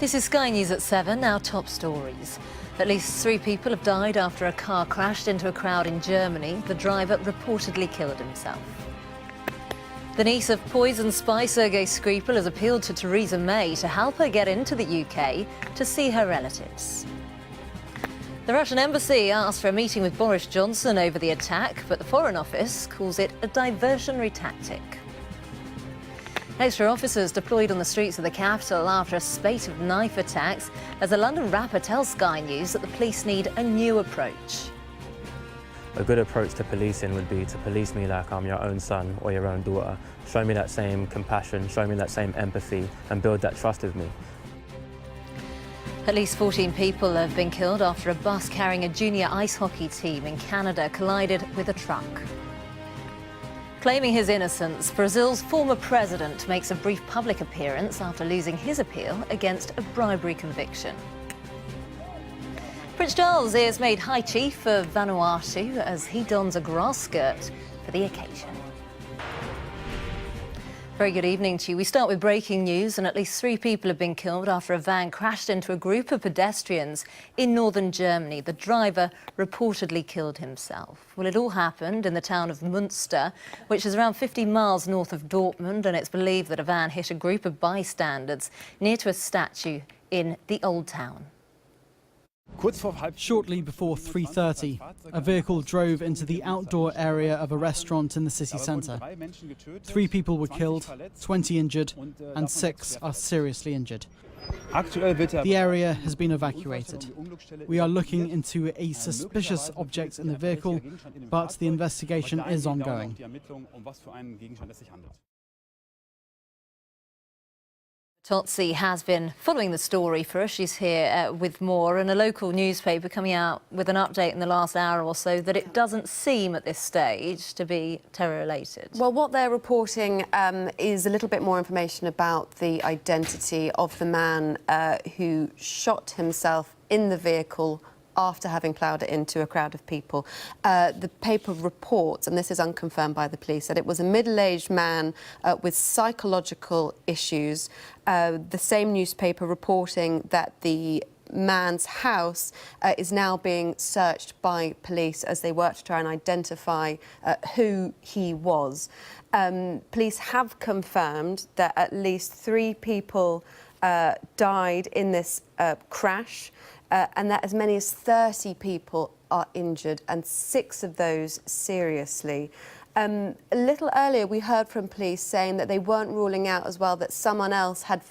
This is Sky News at 7, now top stories. At least 3 people have died after a car crashed into a crowd in Germany. The driver reportedly killed himself. The niece of poison spy Sergei Skripal has appealed to Theresa May to help her get into the UK to see her relatives. The Russian embassy asked for a meeting with Boris Johnson over the attack, but the Foreign Office calls it a diversionary tactic. Extra officers deployed on the streets of the capital after a spate of knife attacks as a London rapper tells Sky News that the police need a new approach. A good approach to policing would be to police me like I'm your own son or your own daughter. Show me that same compassion, show me that same empathy and build that trust with me. At least 14 people have been killed after a bus carrying a junior ice hockey team in Canada collided with a truck. Claiming his innocence, Brazil's former president makes a brief public appearance after losing his appeal against a bribery conviction. Prince Charles is made High Chief of Vanuatu as he dons a grass skirt for the occasion. Very good evening to you. We start with breaking news, and at least 3 people have been killed after a van crashed into a group of pedestrians in northern Germany. The driver reportedly killed himself. Well, it all happened in the town of Münster, which is around 50 miles north of Dortmund, and it's believed that a van hit a group of bystanders near to a statue in the old town. Shortly before 3:30, a vehicle drove into the outdoor area of a restaurant in the city centre. 3 people were killed, 20 injured, and 6 are seriously injured. The area has been evacuated. We are looking into a suspicious object in the vehicle, but the investigation is ongoing. Vittozzi has been following the story for us. She's here with more, and a local newspaper coming out with an update in the last hour or so that it doesn't seem at this stage to be terror-related. Well, what they're reporting is a little bit more information about the identity of the man who shot himself in the vehicle after having ploughed it into a crowd of people. The paper reports, and this is unconfirmed by the police, that it was a middle-aged man with psychological issues. The same newspaper reporting that the man's house is now being searched by police as they work to try and identify who he was. Police have confirmed that at least 3 people died in this crash, and that as many as 30 people are injured, and 6 of those seriously. A little earlier, we heard from police saying that they weren't ruling out as well that someone else had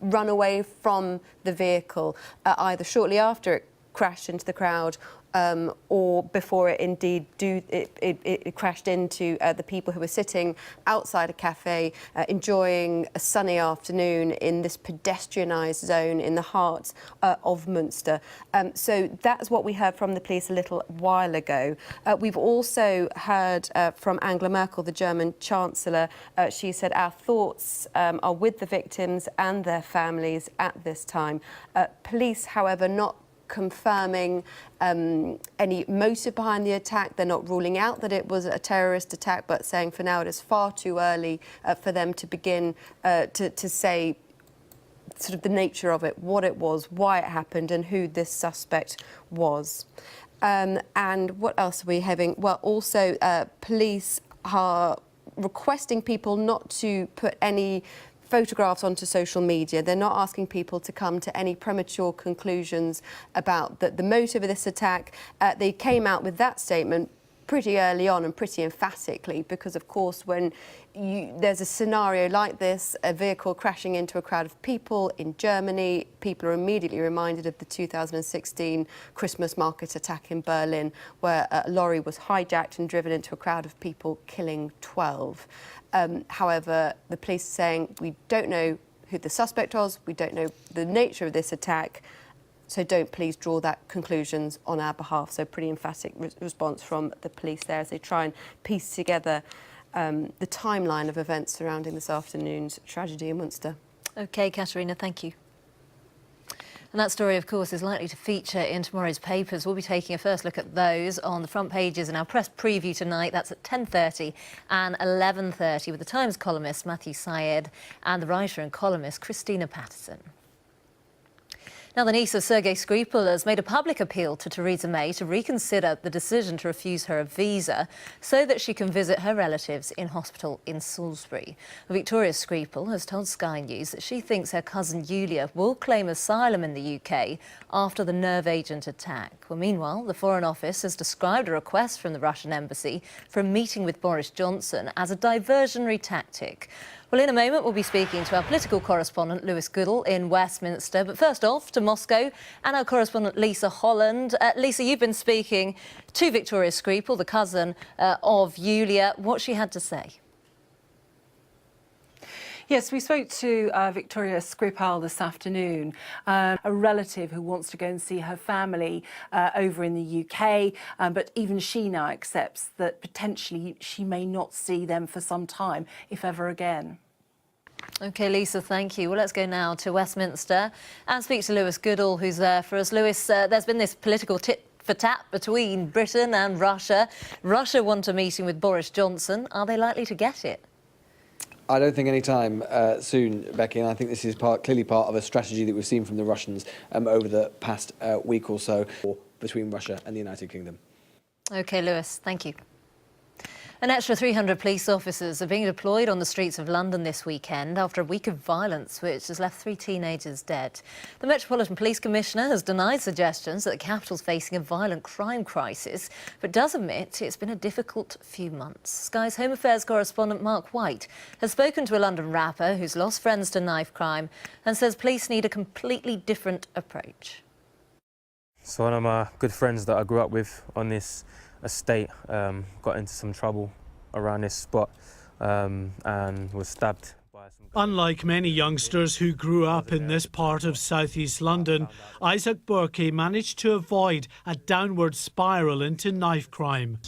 run away from the vehicle, either shortly after it crashed into the crowd or before it indeed it crashed into the people who were sitting outside a cafe enjoying a sunny afternoon in this pedestrianised zone in the heart of Münster. So that's what we heard from the police a little while ago. We've also heard from Angela Merkel, the German Chancellor. She said, "Our thoughts are with the victims and their families at this time." Police, however, not confirming any motive behind the attack. They're not ruling out that it was a terrorist attack, but saying for now it is far too early for them to begin to say sort of the nature of it, what it was, why it happened, and who this suspect was. And what else are we having? Well, also police are requesting people not to put any photographs onto social media. They're not asking people to come to any premature conclusions about the motive of this attack. They came out with that statement pretty early on and pretty emphatically because, of course, when there's a scenario like this, a vehicle crashing into a crowd of people in Germany, people are immediately reminded of the 2016 Christmas market attack in Berlin, where a lorry was hijacked and driven into a crowd of people, killing 12. However, the police are saying, we don't know who the suspect was, we don't know the nature of this attack, so don't please draw that conclusions on our behalf. So pretty emphatic response from the police there as they try and piece together the timeline of events surrounding this afternoon's tragedy in Münster. OK, Katerina, thank you. And that story, of course, is likely to feature in tomorrow's papers. We'll be taking a first look at those on the front pages in our press preview tonight. That's at 10:30 and 11:30 with the Times columnist Matthew Syed and the writer and columnist Christina Patterson. Now, the niece of Sergei Skripal has made a public appeal to Theresa May to reconsider the decision to refuse her a visa so that she can visit her relatives in hospital in Salisbury. Victoria Skripal has told Sky News that she thinks her cousin Yulia will claim asylum in the UK after the nerve agent attack. Well, meanwhile, the Foreign Office has described a request from the Russian embassy for a meeting with Boris Johnson as a diversionary tactic. Well, in a moment, we'll be speaking to our political correspondent, Lewis Goodall, in Westminster. But first off, to Moscow and our correspondent, Lisa Holland. Lisa, you've been speaking to Victoria Skripal, the cousin of Yulia. What she had to say? Yes, we spoke to Victoria Skripal this afternoon, a relative who wants to go and see her family over in the UK, but even she now accepts that potentially she may not see them for some time, if ever again. OK, Lisa, thank you. Well, let's go now to Westminster and speak to Lewis Goodall, who's there for us. Lewis, there's been this political tit-for-tat between Britain and Russia. Russia want a meeting with Boris Johnson. Are they likely to get it? I don't think any time soon, Becky, and I think this is clearly part of a strategy that we've seen from the Russians over the past week or so between Russia and the United Kingdom. OK, Lewis, thank you. An extra 300 police officers are being deployed on the streets of London this weekend after a week of violence which has left 3 teenagers dead. The Metropolitan Police Commissioner has denied suggestions that the capital's facing a violent crime crisis, but does admit it's been a difficult few months. Sky's Home Affairs correspondent Mark White has spoken to a London rapper who's lost friends to knife crime and says police need a completely different approach. So one of my good friends that I grew up with on this estate got into some trouble around this spot and was stabbed by some guys. Unlike many youngsters who grew up in this part of southeast London, Isaac Burkey managed to avoid a downward spiral into knife crime.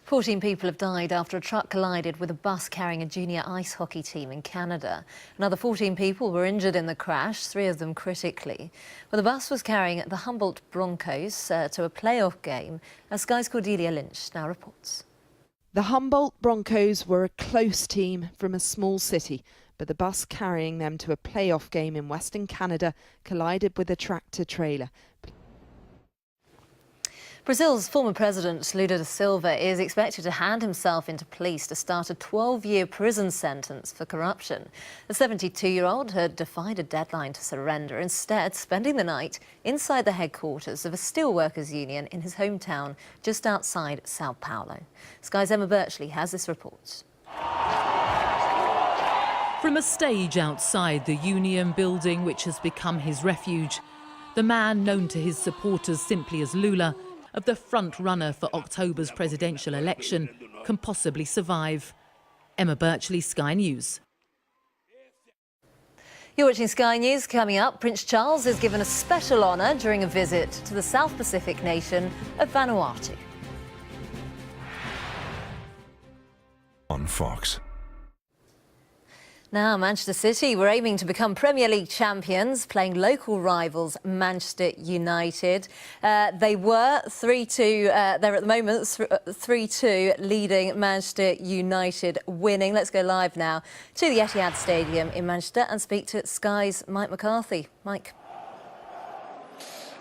14 people have died after a truck collided with a bus carrying a junior ice hockey team in Canada. Another 14 people were injured in the crash, 3 of them critically. Well, the bus was carrying the Humboldt Broncos to a playoff game, as Sky's Cordelia Lynch now reports. The Humboldt Broncos were a close team from a small city, but the bus carrying them to a playoff game in Western Canada collided with a tractor-trailer. Brazil's former president, Lula da Silva, is expected to hand himself into police to start a 12-year prison sentence for corruption. The 72-year-old had defied a deadline to surrender, instead spending the night inside the headquarters of a steelworkers union in his hometown just outside Sao Paulo. Sky's Emma Birchley has this report. From a stage outside the union building, which has become his refuge, the man known to his supporters simply as Lula, of the front runner for October's presidential election, can possibly survive. Emma Birchley, Sky News. You're watching Sky News. Coming up, Prince Charles is given a special honour during a visit to the South Pacific nation of Vanuatu. On Fox. Now, Manchester City were aiming to become Premier League champions, playing local rivals Manchester United. They were 3-2. They're at the moment 3-2, leading Manchester United winning. Let's go live now to the Etihad Stadium in Manchester and speak to Sky's Mike McCarthy. Mike.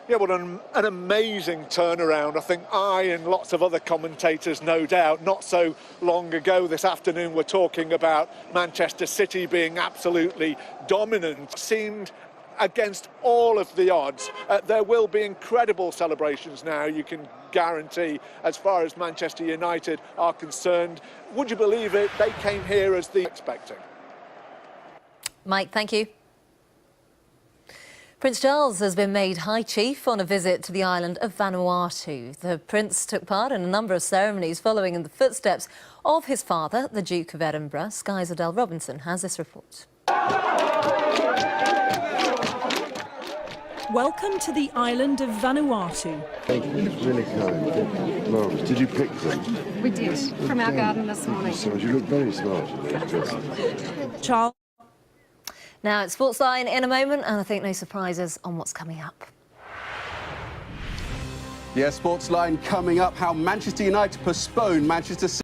Yeah, well, an amazing turnaround. I think I and lots of other commentators, no doubt, not so long ago this afternoon, were talking about Manchester City being absolutely dominant. Seemed against all of the odds. There will be incredible celebrations now, you can guarantee, as far as Manchester United are concerned. Would you believe it? They came here as the expecting. Mike, thank you. Prince Charles has been made High Chief on a visit to the island of Vanuatu. The Prince took part in a number of ceremonies following in the footsteps of his father, the Duke of Edinburgh. Sky's Adele Robinson has this report. Welcome to the island of Vanuatu. Thank you, it's really kind. Marvellous. Did you pick them? We did, from our garden this morning. So you look very smart. Charles. Now, it's Sportsline in a moment, and I think no surprises on what's coming up. Yeah, Sportsline coming up, how Manchester United postponed Manchester City.